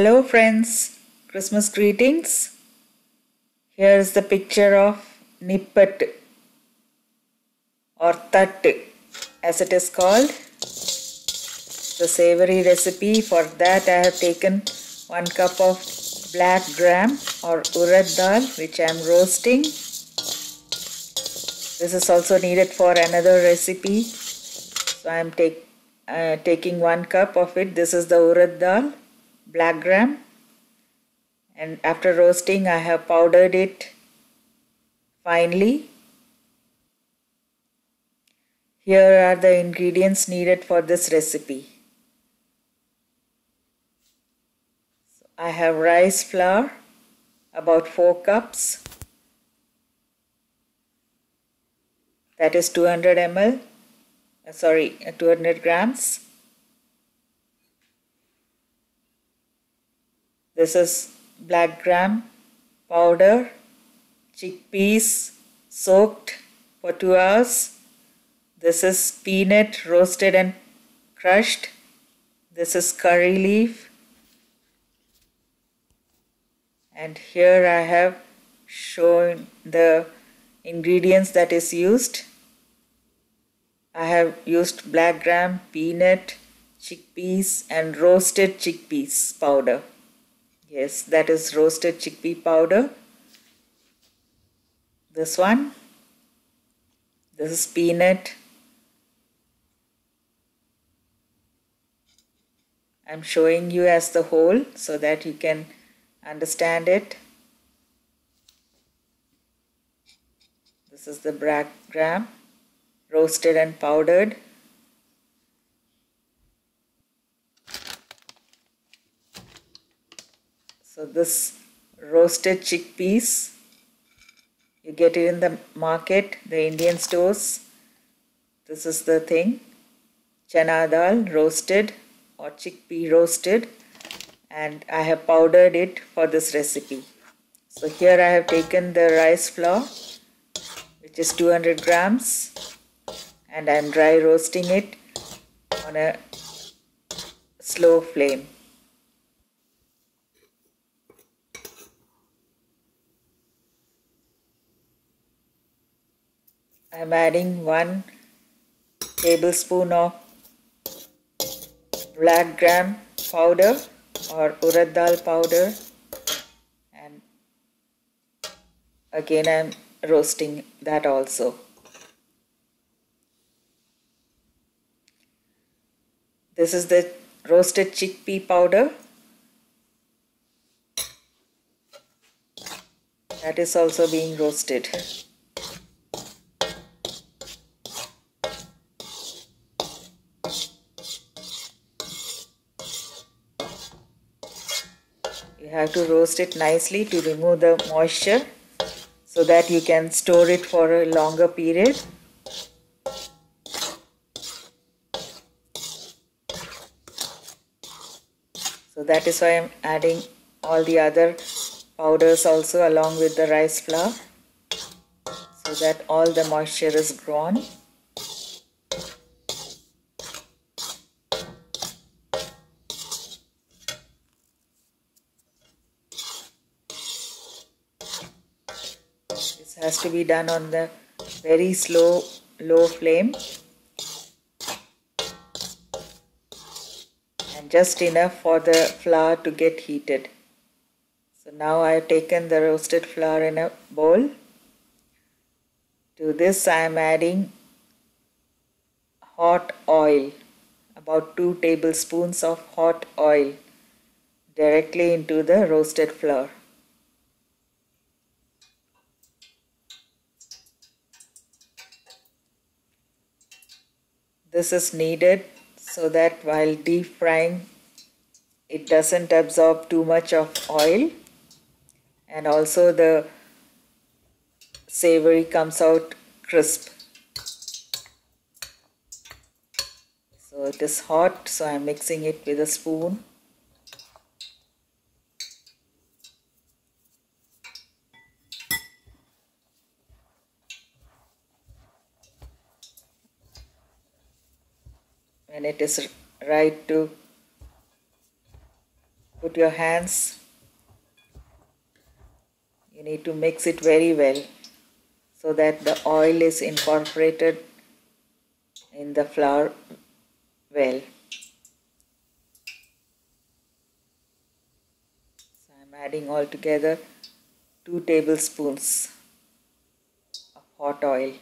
Hello friends, Christmas greetings. Here is the picture of Nippattu or Thattu as it is called. The savory recipe. For that I have taken 1 cup of black gram or urad dal which I am roasting. This is also needed for another recipe. So I am taking 1 cup of it. This is the urad dal, black gram, and after roasting I have powdered it finely. Here are the ingredients needed for this recipe. So I have rice flour, about 4 cups, that is 200 grams. This is black gram powder, chickpeas soaked for 2 hours. This is peanut roasted and crushed. This is curry leaf. And here I have shown the ingredients that is used. I have used black gram, peanut, chickpeas and roasted chickpeas powder. Yes, that is roasted chickpea powder. This one. This is peanut. I am showing you as the whole so that you can understand it. This is the black gram, roasted and powdered. So this roasted chickpeas, you get it in the market, the Indian stores. This is the thing, chana dal roasted or chickpea roasted, and I have powdered it for this recipe. So here I have taken the rice flour, which is 200 grams, and I am dry roasting it on a slow flame. I am adding 1 tablespoon of black gram powder or urad dal powder, and again I am roasting that also. This is the roasted chickpea powder, that is also being roasted. You have to roast it nicely to remove the moisture so that you can store it for a longer period. So that is why I am adding all the other powders also along with the rice flour so that all the moisture is gone. This has to be done on the very low flame, and just enough for the flour to get heated. So now I have taken the roasted flour in a bowl. To this I am adding hot oil, about 2 tablespoons of hot oil directly into the roasted flour. This is needed so that while deep frying it doesn't absorb too much of oil, and also the savory comes out crisp. So it is hot, so I am mixing it with a spoon. When it is right to put put your hands, you need to mix it very well so that the oil is incorporated in the flour well. So I'm adding all together 2 tablespoons of hot oil.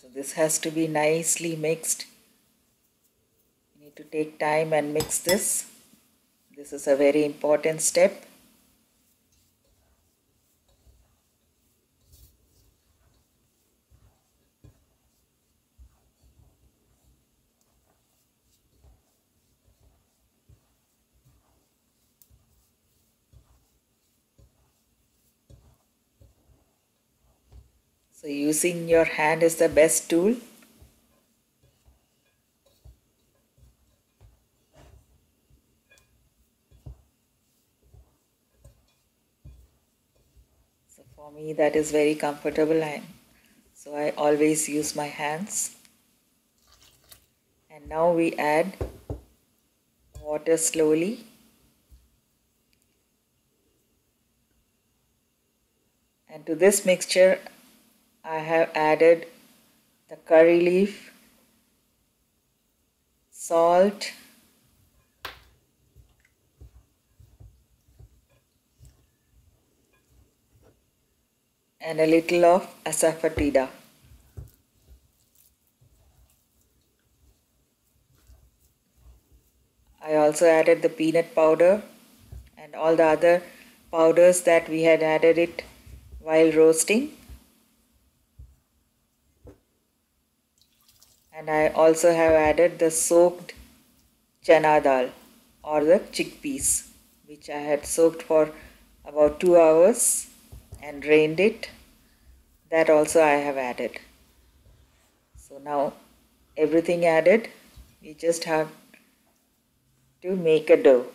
So this has to be nicely mixed. You need to take time and mix this. This is a very important step. So using your hand is the best tool. So for me that is very comfortable, so I always use my hands. And now we add water slowly. And to this mixture I have added the curry leaf, salt, and a little of asafoetida. I also added the peanut powder and all the other powders that we had added it while roasting. And I also have added the soaked chana dal or the chickpeas, which I had soaked for about 2 hours and drained it. That also I have added. So now everything added, we just have to make a dough.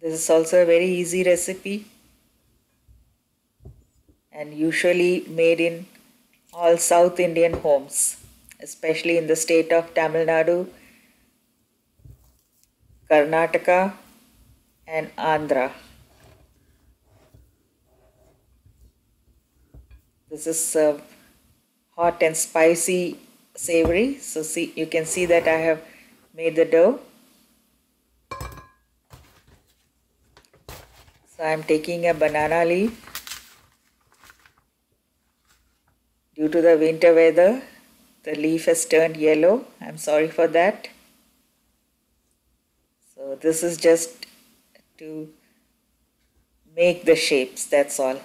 This is also a very easy recipe and usually made in all South Indian homes, especially in the state of Tamilnadu, Karnataka and Andhra. This is hot and spicy savory. So see, you can see that I have made the dough. So I am taking a banana leaf. Due to the winter weather, the leaf has turned yellow. I am sorry for that. So this is just to make the shapes, that's all.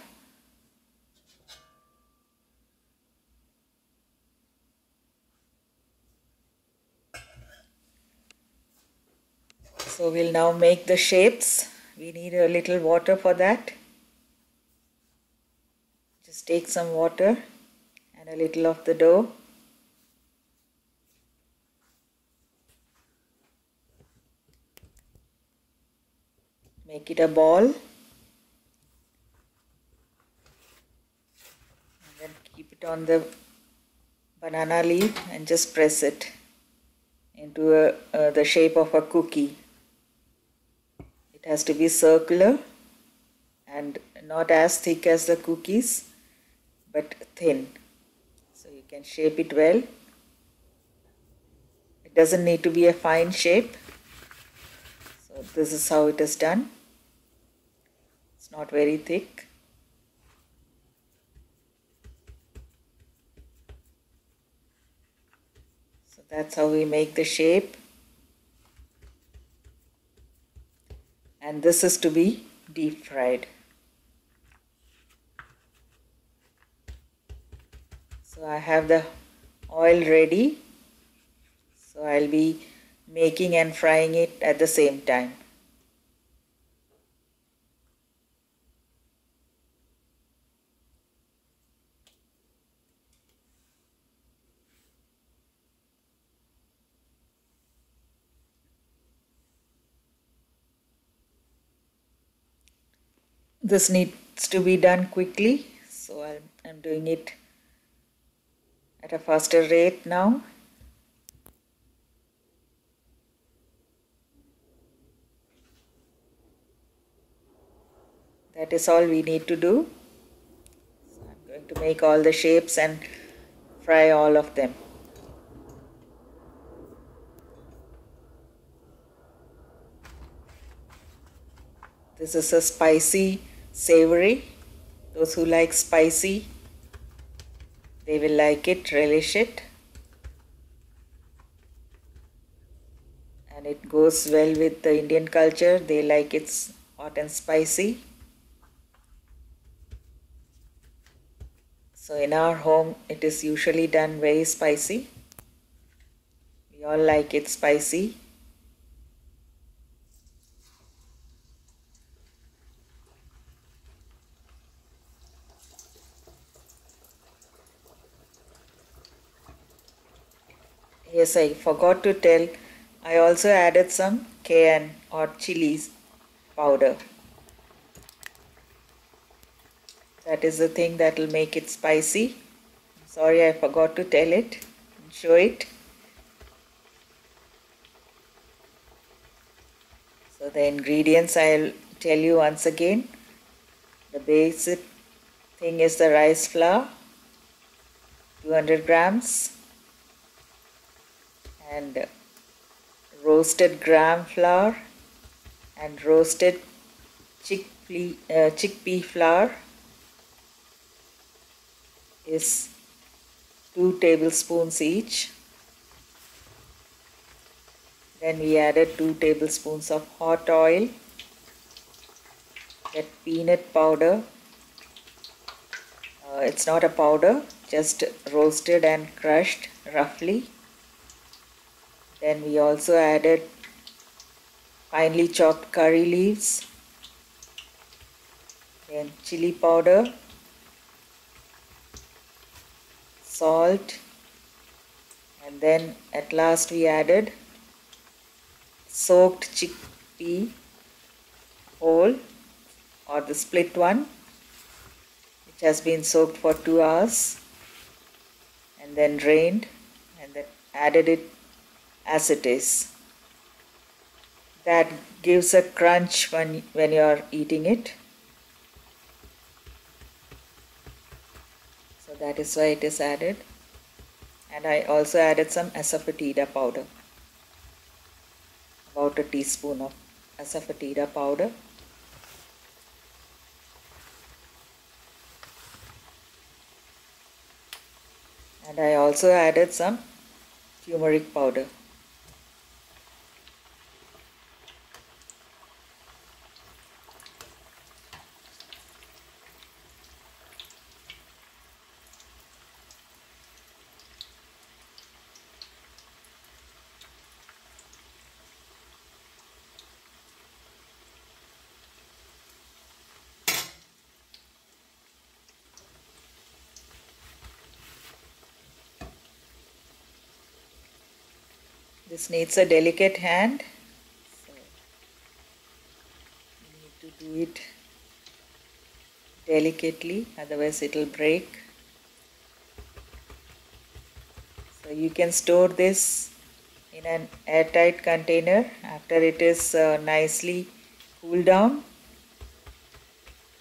So we'll now make the shapes. We need a little water for that. Just take some water and a little of the dough. Make it a ball. And then keep it on the banana leaf and just press it into the shape of a cookie. It has to be circular and not as thick as the cookies, but thin. So you can shape it well. It doesn't need to be a fine shape. So this is how it is done. It's not very thick. So that's how we make the shape. And this is to be deep fried. So I have the oil ready. So I'll be making and frying it at the same time. This needs to be done quickly, so I'm doing it at a faster rate now. That is all we need to do. So I'm going to make all the shapes and fry all of them. This is a spicy savory. Those who like spicy, they will like it, relish it. And it goes well with the Indian culture. They like it hot and spicy. So in our home, it is usually done very spicy. We all like it spicy. Yes, I forgot to tell, I also added some cayenne or chili powder. That is the thing that will make it spicy. Sorry, I forgot to tell it and show it. So the ingredients I'll tell you once again. The basic thing is the rice flour, 200 grams, and roasted gram flour and roasted chickpea flour is 2 tablespoons each. Then we added 2 tablespoons of hot oil, that peanut powder. It's not a powder, just roasted and crushed roughly. Then we also added finely chopped curry leaves, then chili powder, salt, and then at last we added soaked chickpea whole or the split one, which has been soaked for 2 hours and then drained, and then added it as it is. That gives a crunch when you are eating it. So that is why it is added. And I also added some asafoetida powder, about a teaspoon of asafoetida powder. And I also added some turmeric powder. This needs a delicate hand, so you need to do it delicately, otherwise it will break. So you can store this in an airtight container after it is nicely cooled down.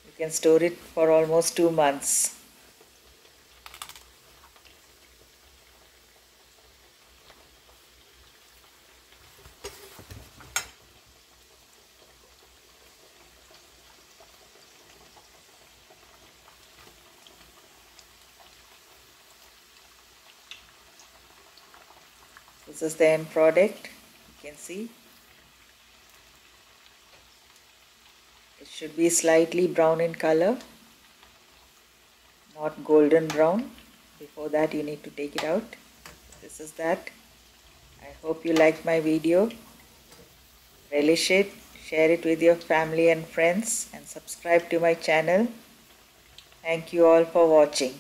You can store it for almost 2 months. This is the end product. You can see it should be slightly brown in color, not golden brown. Before that you need to take it out. This is that. I hope you liked my video. Relish it, share it with your family and friends, and subscribe to my channel. Thank you all for watching.